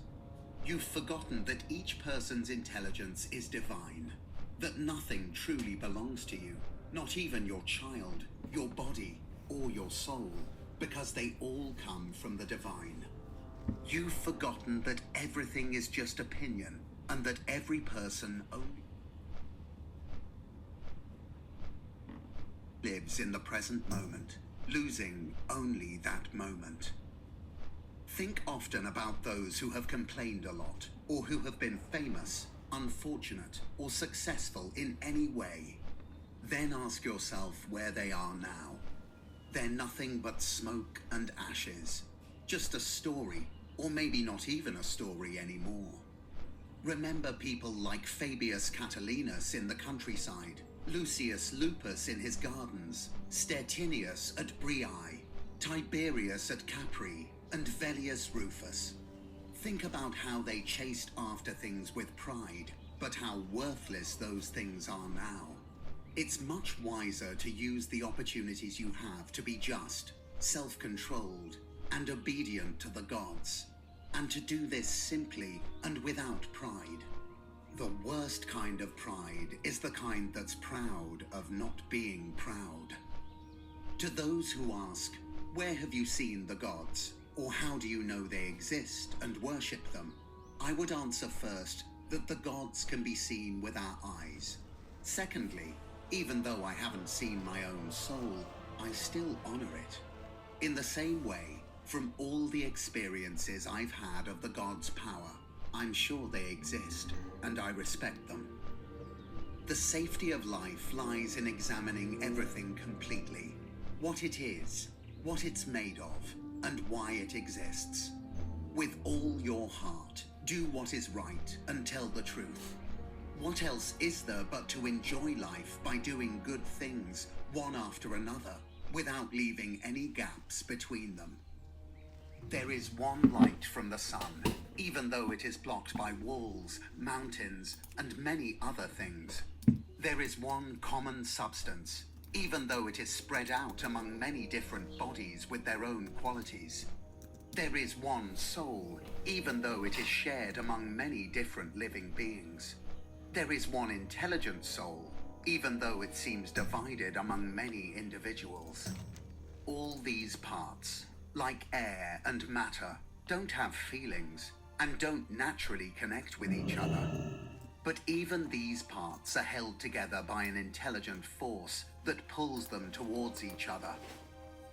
S2: You've forgotten that each person's intelligence is divine, that nothing truly belongs to you, not even your child, your body, or your soul, because they all come from the divine. You've forgotten that everything is just opinion, and that every person only lives in the present moment, losing only that moment. Think often about those who have complained a lot, or who have been famous, unfortunate, or successful in any way. Then ask yourself where they are now. They're nothing but smoke and ashes, just a story, or maybe not even a story anymore. Remember people like Fabius Catilinus in the countryside, Lucius Lupus in his gardens, Stertinius at Brii, Tiberius at Capri, and Vellius Rufus. Think about how they chased after things with pride, but how worthless those things are now. It's much wiser to use the opportunities you have to be just, self-controlled, and obedient to the gods, and to do this simply and without pride. The worst kind of pride is the kind that's proud of not being proud. To those who ask, where have you seen the gods, or how do you know they exist and worship them? I would answer first that the gods can be seen with our eyes. Secondly, even though I haven't seen my own soul, I still honor it. In the same way, from all the experiences I've had of the gods' power, I'm sure they exist, and I respect them. The safety of life lies in examining everything completely. What it is, what it's made of, and why it exists. With all your heart, do what is right and tell the truth. What else is there but to enjoy life by doing good things, one after another, without leaving any gaps between them? There is one light from the sun, even though it is blocked by walls, mountains, and many other things. There is one common substance, even though it is spread out among many different bodies with their own qualities. There is one soul, even though it is shared among many different living beings. There is one intelligent soul, even though it seems divided among many individuals. All these parts, like air and matter, don't have feelings and don't naturally connect with each other. But even these parts are held together by an intelligent force that pulls them towards each other.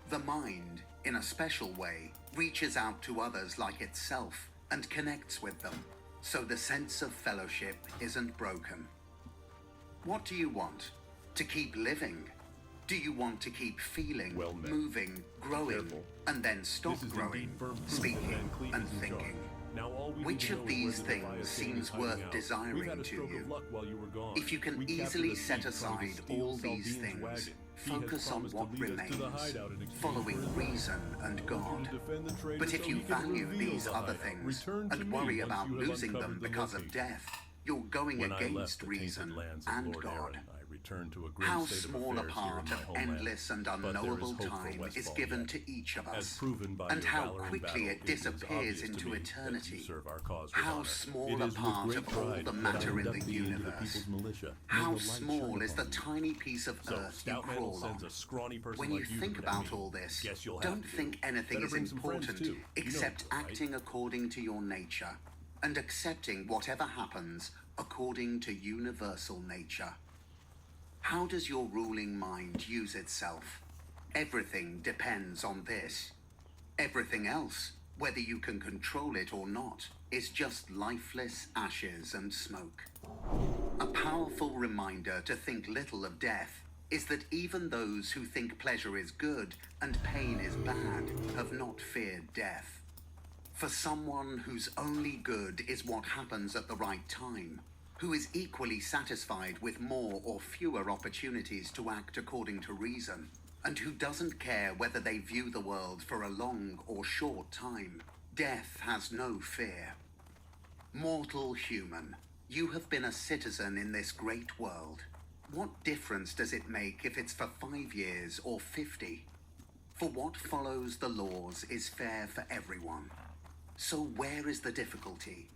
S2: The mind, in a special way, reaches out to others like itself and connects with them, so the sense of fellowship isn't broken. What do you want? To keep living? Do you want to keep feeling, moving, growing, and then stop growing, speaking, and thinking? Which of these things seems worth desiring to you? If you can easily set aside all these things, focus on what remains, following reason and God. But if you value these other things and worry about losing them because of death, you're going against reason and God. How small a part of endless and unknowable time is given to each of us, and how quickly it disappears into eternity. How small a part of all the matter in the universe. How small is the tiny piece of earth you crawl on. When you think about all this, don't think anything is important except acting according to your nature, and accepting whatever happens according to universal nature. How does your ruling mind use itself? Everything depends on this. Everything else, whether you can control it or not, is just lifeless ashes and smoke. A powerful reminder to think little of death is that even those who think pleasure is good and pain is bad have not feared death. For someone whose only good is what happens at the right time, who is equally satisfied with more or fewer opportunities to act according to reason, and who doesn't care whether they view the world for a long or short time, death has no fear. Mortal human, you have been a citizen in this great world. What difference does it make if it's for 5 years or 50? For what follows the laws is fair for everyone. So where is the difficulty?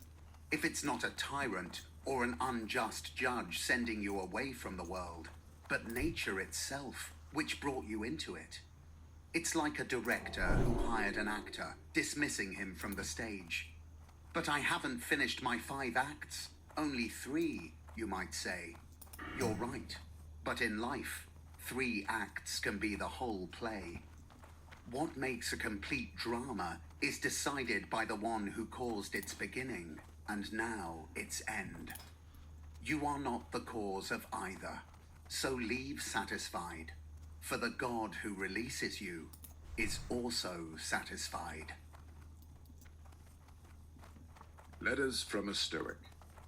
S2: If it's not a tyrant or an unjust judge sending you away from the world, but nature itself, which brought you into it. It's like a director who hired an actor, dismissing him from the stage. But I haven't finished my 5 acts, only 3, you might say. You're right, but in life, 3 acts can be the whole play. What makes a complete drama is decided by the one who caused its beginning, and now its end. You are not the cause of either, so leave satisfied, for the God who releases you is also satisfied.
S3: Letters from a Stoic,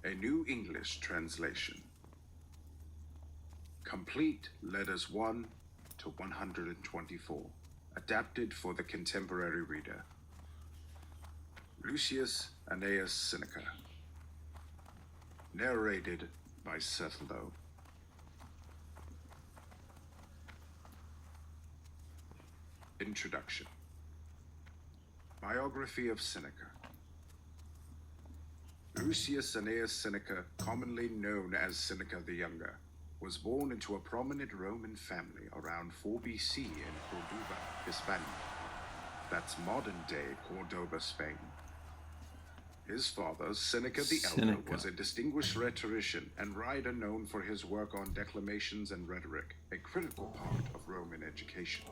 S3: a New English translation. Complete letters 1 to 124, adapted for the contemporary reader. Lucius Annaeus Seneca. Narrated by Seth Lowe. Introduction. Biography of Seneca. Lucius Annaeus Seneca, commonly known as Seneca the Younger, was born into a prominent Roman family around 4 BC in Cordoba, Hispania. That's modern-day Cordoba, Spain. His father, Seneca the Elder, was a distinguished rhetorician and writer known for his work on declamations and rhetoric, a critical part of Roman education.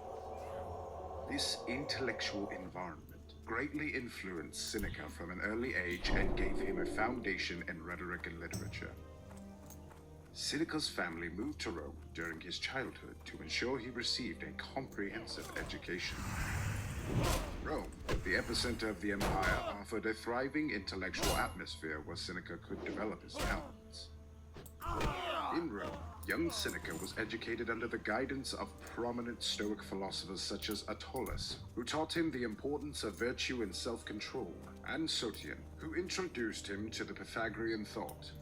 S3: This intellectual environment greatly influenced Seneca from an early age and gave him a foundation in rhetoric and literature. Seneca's family moved to Rome during his childhood to ensure he received a comprehensive education. Rome, the epicenter of the empire, offered a thriving intellectual atmosphere where Seneca could develop his talents. In Rome, young Seneca was educated under the guidance of prominent Stoic philosophers such as Attalus, who taught him the importance of virtue and self-control, and Sotion, who introduced him to the Pythagorean thought.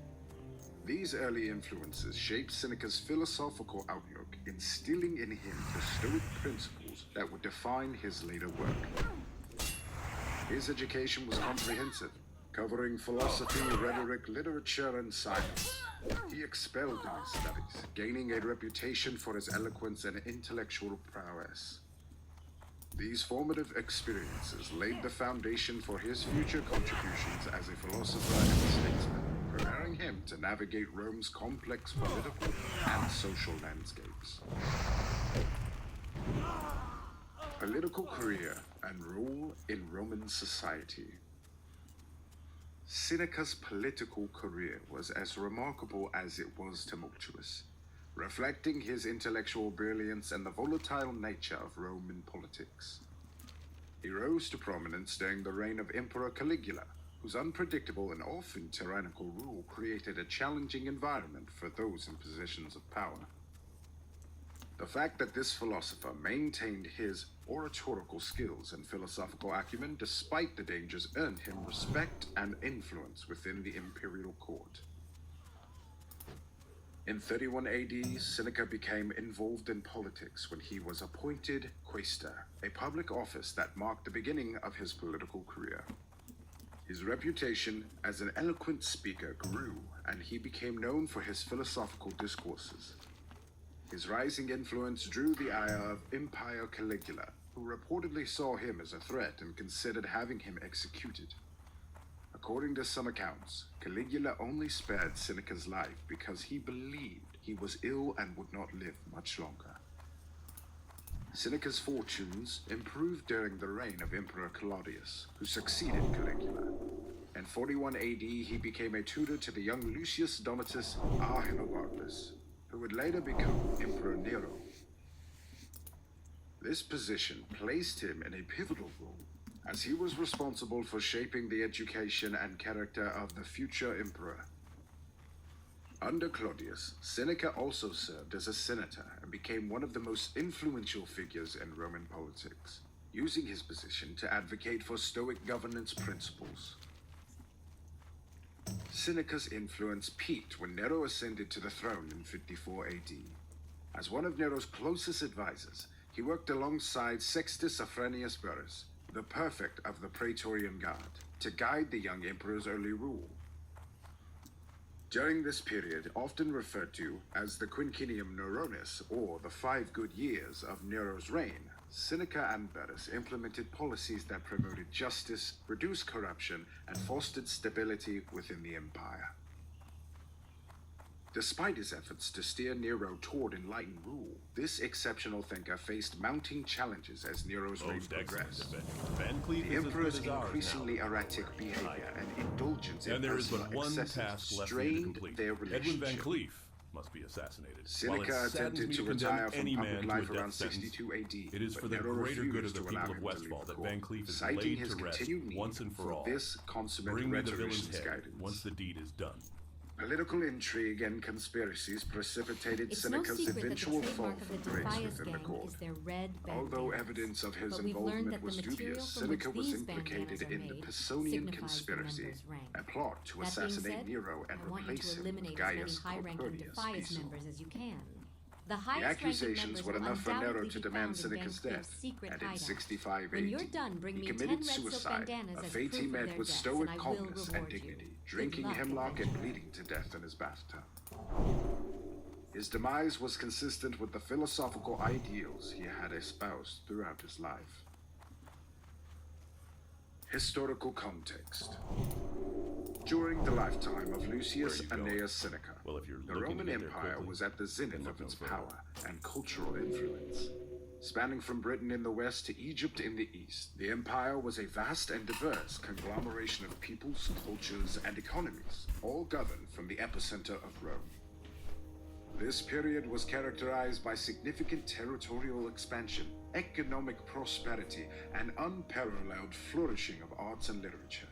S3: These early influences shaped Seneca's philosophical outlook, instilling in him the Stoic principles that would define his later work. His education was comprehensive, covering philosophy, rhetoric, literature, and science. He excelled in his studies, gaining a reputation for his eloquence and intellectual prowess. These formative experiences laid the foundation for his future contributions as a philosopher and statesman, preparing him to navigate Rome's complex political and social landscapes. Political career and role in Roman society. Seneca's political career was as remarkable as it was tumultuous, reflecting his intellectual brilliance and the volatile nature of Roman politics. He rose to prominence during the reign of Emperor Caligula, whose unpredictable and often tyrannical rule created a challenging environment for those in positions of power. The fact that this philosopher maintained his oratorical skills and philosophical acumen despite the dangers earned him respect and influence within the imperial court. In 31 AD, Seneca became involved in politics when he was appointed quaestor, a public office that marked the beginning of his political career. His reputation as an eloquent speaker grew, and he became known for his philosophical discourses. His rising influence drew the ire of Emperor Caligula, who reportedly saw him as a threat and considered having him executed. According to some accounts, Caligula only spared Seneca's life because he believed he was ill and would not live much longer. Seneca's fortunes improved during the reign of Emperor Claudius, who succeeded Caligula. In 41 AD, he became a tutor to the young Lucius Donatus Ahenobarbus, who would later become Emperor Nero. This position placed him in a pivotal role, as he was responsible for shaping the education and character of the future emperor. Under Claudius, Seneca also served as a senator and became one of the most influential figures in Roman politics, using his position to advocate for Stoic governance principles. Seneca's influence peaked when Nero ascended to the throne in 54 AD. As one of Nero's closest advisors, he worked alongside Sextus Afranius Burrus, the prefect of the Praetorian Guard, to guide the young emperor's early rule. During this period, often referred to as the Quinquennium Neronis, or the 5 good years of Nero's reign, Seneca and Burrus implemented policies that promoted justice, reduced corruption, and fostered stability within the empire. Despite his efforts to steer Nero toward enlightened rule, this exceptional thinker faced mounting challenges as Nero's reign progressed. The emperor's increasingly erratic behavior and indulgence in personal excesses strained their relationship.
S4: Edwin Van Cleef must be assassinated.
S3: Seneca attempted to retire from public life around 62 AD,
S4: it is for the greater good of the people of Westfall that Van Cleef is
S3: citing
S4: laid
S3: his
S4: to rest
S3: continued need
S4: once and for all.
S3: this consummate
S4: Bring me the
S3: rhetorician's
S4: villain's head
S3: guidance.
S4: once the deed is done.
S3: Political intrigue and conspiracies precipitated
S5: It's no
S3: Seneca's
S5: secret that the
S3: eventual fall
S5: trademark of
S3: from
S5: the
S3: grace
S5: Defias
S3: within the
S5: gang
S3: court.
S5: is their red
S3: Although
S5: bandanas.
S3: evidence of his
S5: But we've learned
S3: involvement
S5: that
S3: was
S5: the material
S3: dubious,
S5: from which
S3: Seneca was
S5: these
S3: implicated
S5: bandanas are
S3: in the
S5: made
S3: Personian
S5: signifies the
S3: conspiracy,
S5: member's rank.
S3: a plot to
S5: That being
S3: assassinate
S5: said,
S3: Nero and
S5: I want you
S3: replace
S5: to
S3: him with
S5: eliminate as many
S3: Gaius
S5: high-ranking
S3: Calpurnius
S5: Defias
S3: Piso.
S5: members as you can. The
S3: The
S5: highest
S3: accusations were enough for Nero to demand Seneca's death,
S5: secret
S3: and in
S5: hideout.
S3: 65
S5: When
S3: AD,
S5: you're done, bring
S3: he
S5: me 10
S3: committed
S5: red silk
S3: suicide,
S5: bandanas
S3: a
S5: as
S3: fate
S5: proof
S3: he
S5: of
S3: met
S5: their
S3: with
S5: deaths,
S3: stoic
S5: and I will
S3: calmness and
S5: reward you.
S3: dignity,
S5: Good
S3: drinking
S5: luck,
S3: hemlock and
S5: adventurer.
S3: bleeding to death in his bathtub. His demise was consistent with the philosophical ideals he had espoused throughout his life. Historical context. During the lifetime of Lucius
S4: Where are you going?
S3: Annaeus Seneca,
S4: Well, if you're
S3: the
S4: looking to
S3: Roman
S4: get there
S3: Empire
S4: quickly,
S3: was at the zenith
S4: then
S3: of
S4: look
S3: its
S4: no further.
S3: power and cultural influence. Spanning from Britain in the west to Egypt in the east, the empire was a vast and diverse conglomeration of peoples, cultures, and economies, all governed from the epicenter of Rome. This period was characterized by significant territorial expansion, economic prosperity, and unparalleled flourishing of arts and literature.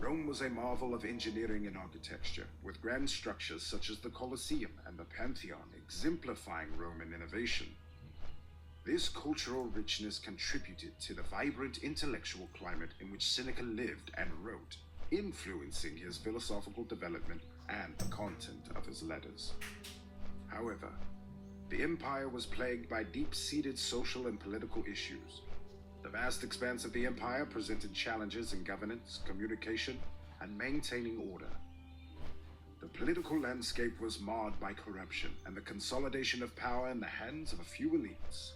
S3: Rome was a marvel of engineering and architecture, with grand structures such as the Colosseum and the Pantheon exemplifying Roman innovation. This cultural richness contributed to the vibrant intellectual climate in which Seneca lived and wrote, influencing his philosophical development and the content of his letters. However, the empire was plagued by deep-seated social and political issues. The vast expanse of the empire presented challenges in governance, communication, and maintaining order. The political landscape was marred by corruption and the consolidation of power in the hands of a few elites.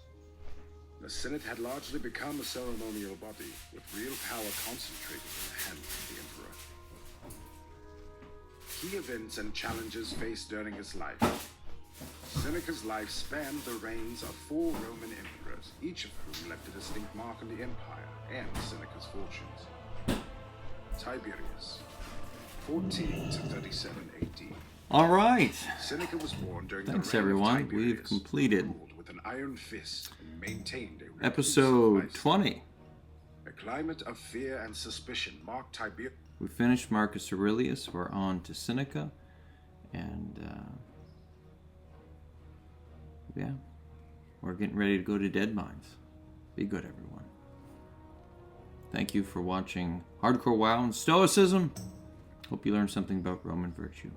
S3: The Senate had largely become a ceremonial body, with real power concentrated in the hands of the emperor. Key events and challenges faced during his life. Seneca's life spanned the reigns of 4 Roman emperors, each of whom left a distinct mark on the empire and Seneca's fortunes. Tiberius, 14 to 37 AD.
S1: All right.
S3: Seneca was born during
S1: Thanks,
S3: the reign
S1: everyone.
S3: of Tiberius,
S1: We've completed
S3: who ruled with an iron fist and maintained a reclusive
S1: episode
S3: lifestyle.
S1: 20.
S3: A climate of fear and suspicion marked Tiberius.
S1: We finished Marcus Aurelius. We're on to Seneca. And, yeah, we're getting ready to go to Dead Mines. Be good, everyone. Thank you for watching Hardcore WoW and Stoicism. Hope you learned something about Roman virtue.